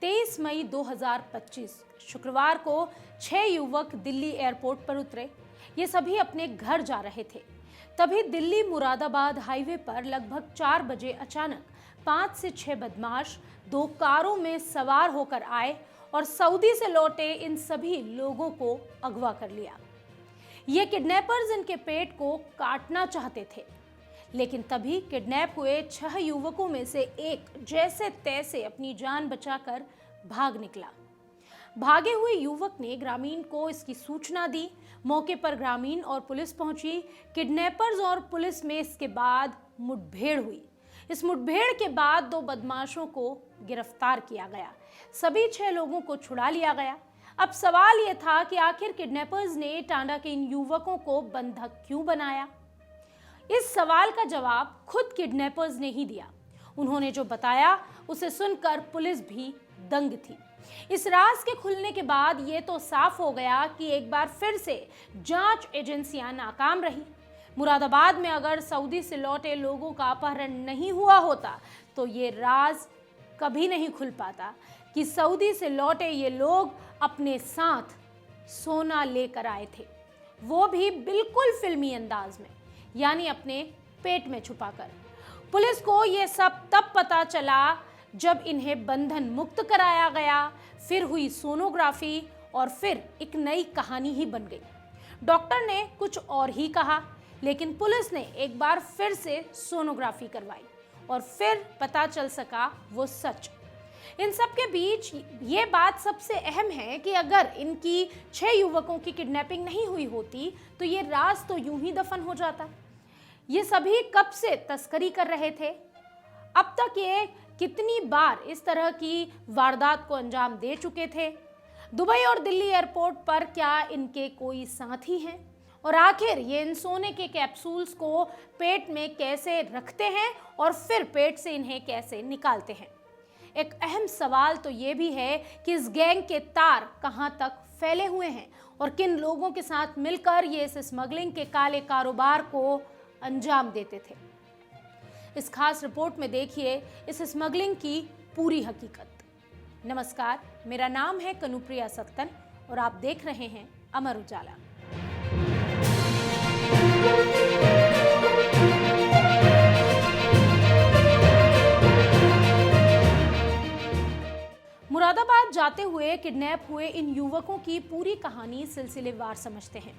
23 मई 2025 शुक्रवार को 6 युवक दिल्ली एयरपोर्ट पर उतरे। ये सभी अपने घर जा रहे थे। तभी दिल्ली मुरादाबाद हाईवे पर लगभग 4 बजे अचानक 5 से 6 बदमाश 2 कारों में सवार होकर आए और सऊदी से लौटे इन सभी लोगों को अगवा कर लिया। ये किडनैपर्स इनके पेट को काटना चाहते थे, लेकिन तभी किडनैप हुए 6 युवकों में से एक जैसे तैसे अपनी जान बचाकर भाग निकला। भागे हुए युवक ने ग्रामीण को इसकी सूचना दी। मौके पर ग्रामीण और पुलिस पहुंची। किडनैपर्स और पुलिस में इसके बाद मुठभेड़ हुई। इस मुठभेड़ के बाद 2 बदमाशों को गिरफ्तार किया गया। सभी 6 लोगों को छुड़ा लिया गया। अब सवाल यह था कि आखिर किडनैपर्स ने टांडा के इन युवकों को बंधक क्यों बनाया। इस सवाल का जवाब खुद किडनैपर्स ने ही दिया। उन्होंने जो बताया उसे सुनकर पुलिस भी दंग थी। इस राज के खुलने के बाद ये तो साफ हो गया कि एक बार फिर से जांच एजेंसियां नाकाम रही। मुरादाबाद में अगर सऊदी से लौटे लोगों का अपहरण नहीं हुआ होता तो ये राज कभी नहीं खुल पाता कि सऊदी से लौटे ये लोग अपने साथ सोना लेकर आए थे, वो भी बिल्कुल फिल्मी अंदाज में, यानी अपने पेट में छुपाकर। पुलिस को यह सब तब पता चला जब इन्हें बंधन मुक्त कराया गया। फिर हुई सोनोग्राफी और फिर एक नई कहानी ही बन गई। डॉक्टर ने कुछ और ही कहा, लेकिन पुलिस ने एक बार फिर से सोनोग्राफी करवाई और फिर पता चल सका वो सच। इन सब के बीच ये बात सबसे अहम है कि अगर इनकी 6 युवकों की किडनैपिंग नहीं हुई होती तो ये राज तो यूं ही दफन हो जाता। ये सभी कब से तस्करी कर रहे थे? अब तक ये कितनी बार इस तरह की वारदात को अंजाम दे चुके थे? दुबई और दिल्ली एयरपोर्ट पर क्या इनके कोई साथी हैं? और आखिर ये इन सोने के कैप्सूल्स को पेट में कैसे रखते हैं और फिर पेट से इन्हें कैसे निकालते हैं? एक अहम सवाल तो ये भी है कि इस गैंग के तार कहां तक फैले हुए हैं और किन लोगों के साथ मिलकर ये इस स्मगलिंग के काले कारोबार को अंजाम देते थे। इस खास रिपोर्ट में देखिए इस स्मगलिंग की पूरी हकीकत। नमस्कार, मेरा नाम है कनुप्रिया सत्तन और आप देख रहे हैं अमर उजाला। मुरादाबाद जाते हुए किडनैप हुए इन युवकों की पूरी कहानी सिलसिलेवार समझते हैं।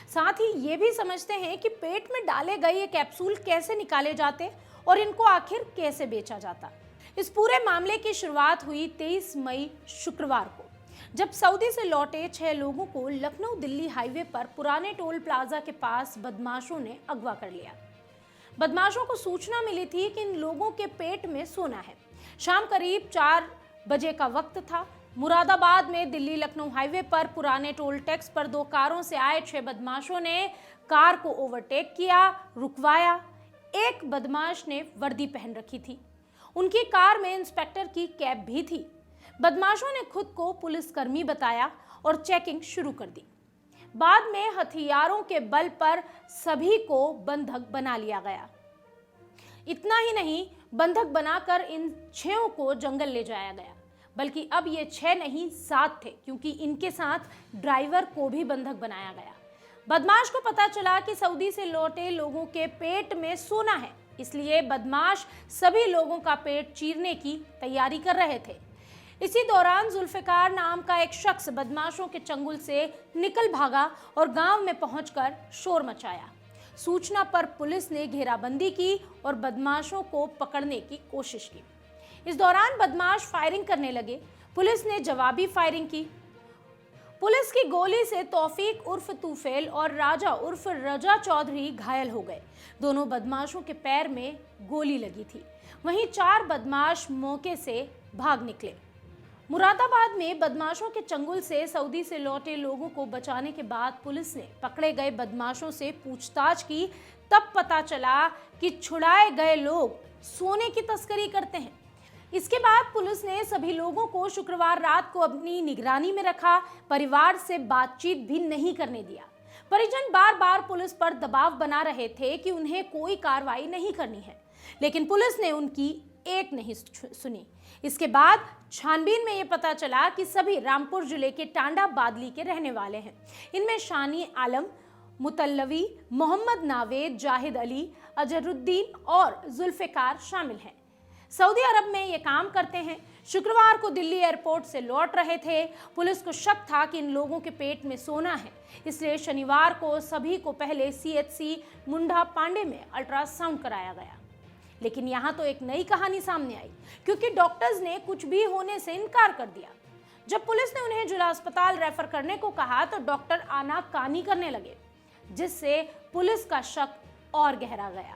साथ ही ये भी समझते हैं कि पेट में डाले गए ये कैप्सूल कैसे निकाले जाते और इनको आखिर कैसे बेचा जाता। इस पूरे मामले की शुरुआत हुई 23 मई शुक्रवार को, जब सऊदी से लौटे 6 लोगों को लखनऊ दिल्ली हाईवे पर पुराने टोल प्लाजा के पास बदमाशों ने अगवा कर लिया। बदमाशों को सूचना मिली थी कि इन लोगों के पेट में सोना है। शाम करीब 4 बजे का वक्त था। मुरादाबाद में दिल्ली लखनऊ हाईवे पर पुराने टोल टैक्स पर 2 कारों से आए 6 बदमाशों ने कार को ओवरटेक किया, रुकवाया। एक बदमाश ने वर्दी पहन रखी थी। उनकी कार में इंस्पेक्टर की कैप भी थी। बदमाशों ने खुद को पुलिसकर्मी बताया और चेकिंग शुरू कर दी। बाद में हथियारों के बल पर सभी को बंधक बना लिया गया। इतना ही नहीं, बंधक बनाकर इन 6 को जंगल ले जाया गया। बल्कि अब ये 6 नहीं 7 थे, क्योंकि इनके साथ ड्राइवर को भी बंधक बनाया गया। बदमाश को पता चला कि सऊदी से लौटे लोगों के पेट में सोना है, इसलिए बदमाश सभी लोगों का पेट चीरने की तैयारी कर रहे थे। इसी दौरान जुल्फिकार नाम का एक शख्स बदमाशों के चंगुल से निकल भागा और गांव में पहुंचकर शोर मचाया। सूचना पर पुलिस ने घेराबंदी की और बदमाशों को पकड़ने की कोशिश की। इस दौरान बदमाश फायरिंग करने लगे। पुलिस ने जवाबी फायरिंग की। पुलिस की गोली से तौफीक उर्फ तूफेल और राजा उर्फ रजा चौधरी घायल हो गए। दोनों बदमाशों के पैर में गोली लगी थी। वहीं 4 बदमाश मौके से भाग निकले। मुरादाबाद में बदमाशों के चंगुल से सऊदी से लौटे लोगों को बचाने के बाद पुलिस ने पकड़े गए बदमाशों से पूछताछ की। तब पता चला कि छुड़ाए गए लोग सोने की तस्करी करते हैं। इसके बाद पुलिस ने सभी लोगों को शुक्रवार रात को अपनी निगरानी में रखा। परिवार से बातचीत भी नहीं करने दिया। परिजन बार बार पुलिस पर दबाव बना रहे थे कि उन्हें कोई कार्रवाई नहीं करनी है, लेकिन पुलिस ने उनकी एक नहीं सुनी। इसके बाद छानबीन में ये पता चला कि सभी रामपुर जिले के टांडा बादली के रहने वाले हैं। इनमें शानी आलम, मुतल्लवी, मोहम्मद नावेद, जाहिद अली, अजरुद्दीन और जुल्फिकार शामिल हैं। सऊदी अरब में ये काम करते हैं। शुक्रवार को दिल्ली एयरपोर्ट से लौट रहे थे। पुलिस को शक था कि इन लोगों के पेट में सोना है, इसलिए शनिवार को सभी को पहले सीएचसी मुंडा पांडे में अल्ट्रासाउंड कराया गया। लेकिन यहाँ तो एक नई कहानी सामने आई, क्योंकि डॉक्टर्स ने कुछ भी होने से इनकार कर दिया। जब पुलिस ने उन्हें जिला अस्पताल रेफर करने को कहा तो डॉक्टर आनाकानी करने लगे, जिससे पुलिस का शक और गहरा गया।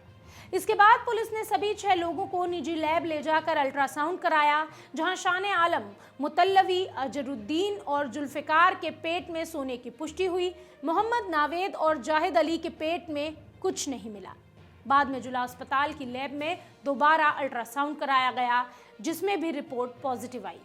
इसके बाद पुलिस ने सभी 6 लोगों को निजी लैब ले जाकर अल्ट्रासाउंड कराया, जहां शान आलम, मुतल्लवी, अजरुद्दीन और जुल्फिकार के पेट में सोने की पुष्टि हुई। मोहम्मद नावेद और जाहिद अली के पेट में कुछ नहीं मिला। बाद में जिला अस्पताल की लैब में दोबारा अल्ट्रासाउंड कराया गया, जिसमें भी रिपोर्ट पॉजिटिव आई।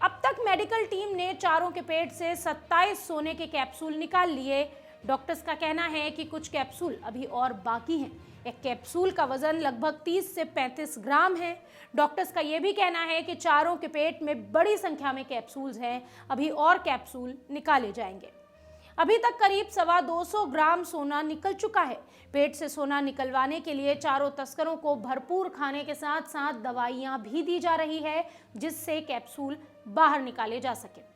अब तक मेडिकल टीम ने चारों के पेट से 27 सोने के कैप्सूल निकाल लिए। डॉक्टर्स का कहना है कि कुछ कैप्सूल अभी और बाकी हैं। एक कैप्सूल का वजन लगभग 30 से 35 ग्राम है। डॉक्टर्स का यह भी कहना है कि चारों के पेट में बड़ी संख्या में कैप्सूल्स हैं, अभी और कैप्सूल निकाले जाएंगे। अभी तक करीब 225 ग्राम सोना निकल चुका है। पेट से सोना निकलवाने के लिए चारों तस्करों को भरपूर खाने के साथ साथ दवाइयां भी दी जा रही है, जिससे कैप्सूल बाहर निकाले जा सके।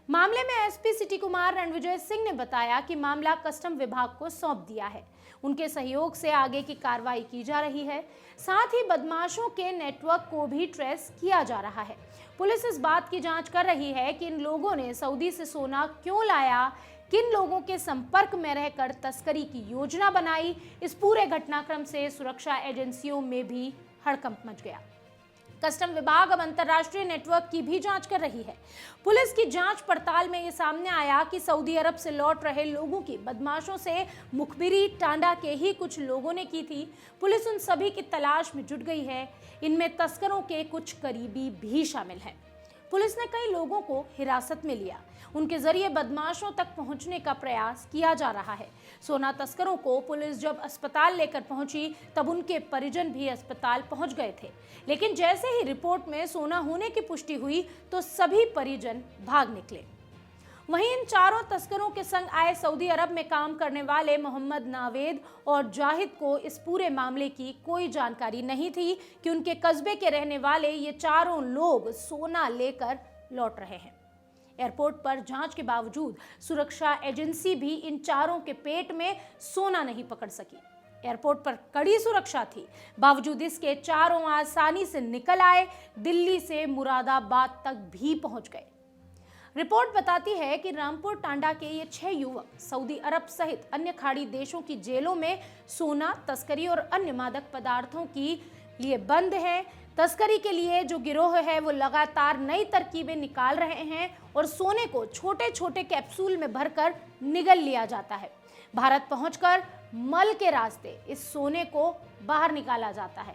मामले में एसपी सिटी कुमार रणविजय सिंह ने बताया कि मामला कस्टम विभाग को सौंप दिया है। उनके सहयोग से आगे की कार्रवाई की जा रही है। साथ ही बदमाशों के नेटवर्क को भी ट्रेस किया जा रहा है। पुलिस इस बात की जांच कर रही है कि इन लोगों ने सऊदी से सोना क्यों लाया, किन लोगों के संपर्क में रहकर तस्करी की योजना बनाई। इस पूरे घटनाक्रम से सुरक्षा एजेंसियों में भी हड़कंप मच गया। कस्टम विभाग अब अंतर्राष्ट्रीय नेटवर्क की भी जांच कर रही है। पुलिस की जांच पड़ताल में ये सामने आया कि सऊदी अरब से लौट रहे लोगों की बदमाशों से मुखबिरी टांडा के ही कुछ लोगों ने की थी। पुलिस उन सभी की तलाश में जुट गई है। इनमें तस्करों के कुछ करीबी भी शामिल हैं। पुलिस ने कई लोगों को हिरासत में लिया। उनके जरिए बदमाशों तक पहुंचने का प्रयास किया जा रहा है। सोना तस्करों को पुलिस जब अस्पताल लेकर पहुंची तब उनके परिजन भी अस्पताल पहुंच गए थे, लेकिन जैसे ही रिपोर्ट में सोना होने की पुष्टि हुई तो सभी परिजन भाग निकले। वहीं इन चारों तस्करों के संग आए सऊदी अरब में काम करने वाले मोहम्मद नावेद और जाहिद को इस पूरे मामले की कोई जानकारी नहीं थी कि उनके कस्बे के रहने वाले ये चारों लोग सोना लेकर लौट रहे हैं। एयरपोर्ट पर जांच के बावजूद सुरक्षा एजेंसी भी इन चारों के पेट में सोना नहीं पकड़ सकी। एयरपोर्ट पर कड़ी सुरक्षा थी, बावजूद इसके चारों आसानी से निकल आए, दिल्ली से मुरादाबाद तक भी पहुंच गए। रिपोर्ट बताती है कि रामपुर टांडा के ये 6 युवक सऊदी अरब सहित अन्य खाड़ी देशों की जेलों में सोना तस्करी और अन्य मादक पदार्थों की लिए बंद हैं। तस्करी के लिए जो गिरोह है वो लगातार नई तरकीबें निकाल रहे हैं और सोने को छोटे छोटे कैप्सूल में भरकर निगल लिया जाता है। भारत पहुंचकर मल के रास्ते इस सोने को बाहर निकाला जाता है।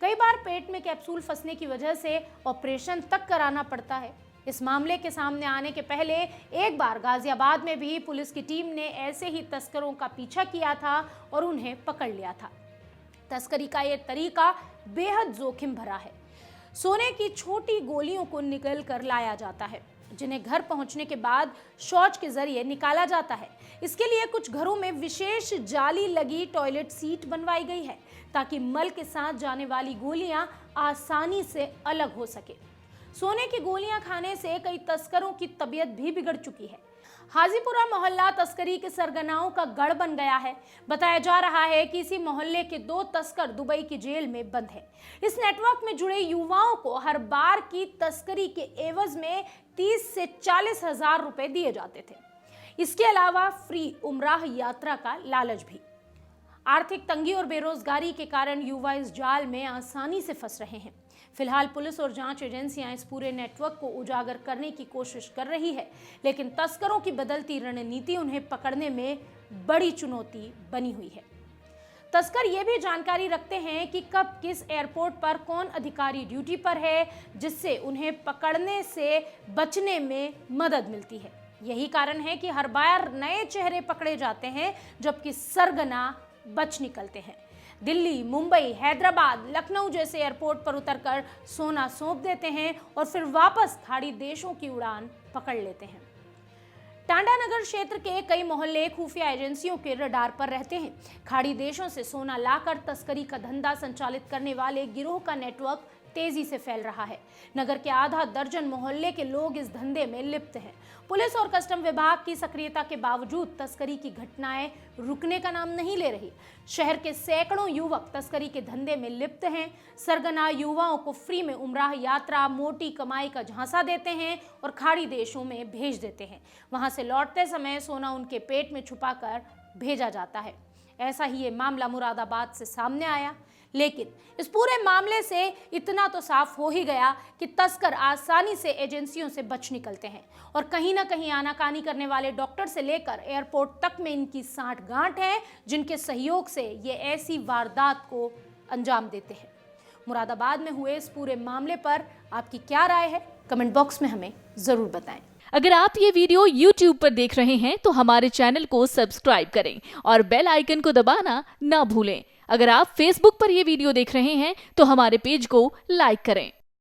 कई बार पेट में कैप्सूल फंसने की वजह से ऑपरेशन तक कराना पड़ता है। इस मामले के सामने आने के पहले एक बार गाजियाबाद में भी पुलिस की टीम ने ऐसे ही तस्करों का पीछा किया था और उन्हें पकड़ लिया था। तस्करी का ये तरीका बेहद जोखिम भरा है। सोने की छोटी गोलियों को निकल कर लाया जाता है, जिन्हें घर पहुंचने के बाद शौच के जरिए निकाला जाता है। इसके लिए कुछ घरों में विशेष जाली लगी टॉयलेट सीट बनवाई गई है, ताकि मल के साथ जाने वाली गोलियां आसानी से अलग हो सके। सोने की गोलियां खाने से कई तस्करों की तबीयत भी बिगड़ चुकी है। हाजीपुरा मोहल्ला तस्करी के सरगनाओं का गढ़ बन गया है। बताया जा रहा है कि इसी मोहल्ले के 2 तस्कर दुबई की जेल में बंद हैं। इस नेटवर्क में जुड़े युवाओं को हर बार की तस्करी के एवज में 30 से 40 हजार रुपए दिए जाते थे। इसके अलावा फ्री उमराह यात्रा का लालच भी। आर्थिक तंगी और बेरोजगारी के कारण युवा इस जाल में आसानी से फंस रहे हैं। फिलहाल पुलिस और जांच एजेंसियां इस पूरे नेटवर्क को उजागर करने की कोशिश कर रही है, लेकिन तस्करों की बदलती रणनीति उन्हें पकड़ने में बड़ी चुनौती बनी हुई है। तस्कर ये भी जानकारी रखते हैं कि कब किस एयरपोर्ट पर कौन अधिकारी ड्यूटी पर है, जिससे उन्हें पकड़ने से बचने में मदद मिलती है। यही कारण है कि हर बार नए चेहरे पकड़े जाते हैं, जबकि सरगना बच निकलते हैं। दिल्ली, मुंबई, हैदराबाद, लखनऊ जैसे एयरपोर्ट पर उतरकर सोना सौंप देते हैं और फिर वापस खाड़ी देशों की उड़ान पकड़ लेते हैं। टांडा नगर क्षेत्र के कई मोहल्ले खुफिया एजेंसियों के रडार पर रहते हैं। खाड़ी देशों से सोना लाकर तस्करी का धंधा संचालित करने वाले गिरोह का नेटवर्क तेजी से फैल रहा है। नगर के आधा दर्जन मोहल्ले के लोग इस धंधे में लिप्त हैं। पुलिस और कस्टम विभाग की सक्रियता के बावजूद तस्करी की घटनाएं रुकने का नाम नहीं ले रही। शहर के सैकड़ों युवक तस्करी के धंधे में लिप्त हैं। सरगना युवाओं को फ्री में उमराह यात्रा, मोटी कमाई का झांसा देते हैं और खाड़ी देशों में भेज देते हैं। वहां से लौटते समय सोना उनके पेट में छुपाकर भेजा जाता है। ऐसा ही ये मामला मुरादाबाद से सामने आया। लेकिन इस पूरे मामले से इतना तो साफ हो ही गया कि तस्कर आसानी से एजेंसियों से बच निकलते हैं और कहीं ना कहीं आनाकानी करने वाले डॉक्टर से लेकर एयरपोर्ट तक में इनकी सांठ-गांठ है, जिनके सहयोग से ये ऐसी वारदात को अंजाम देते हैं। मुरादाबाद में हुए इस पूरे मामले पर आपकी क्या राय है? कमेंट बॉक्स में हमें जरूर बताएं। अगर आप ये वीडियो YouTube पर देख रहे हैं तो हमारे चैनल को सब्सक्राइब करें और बेल आइकन को दबाना ना भूलें। अगर आप Facebook पर ये वीडियो देख रहे हैं तो हमारे पेज को लाइक करें।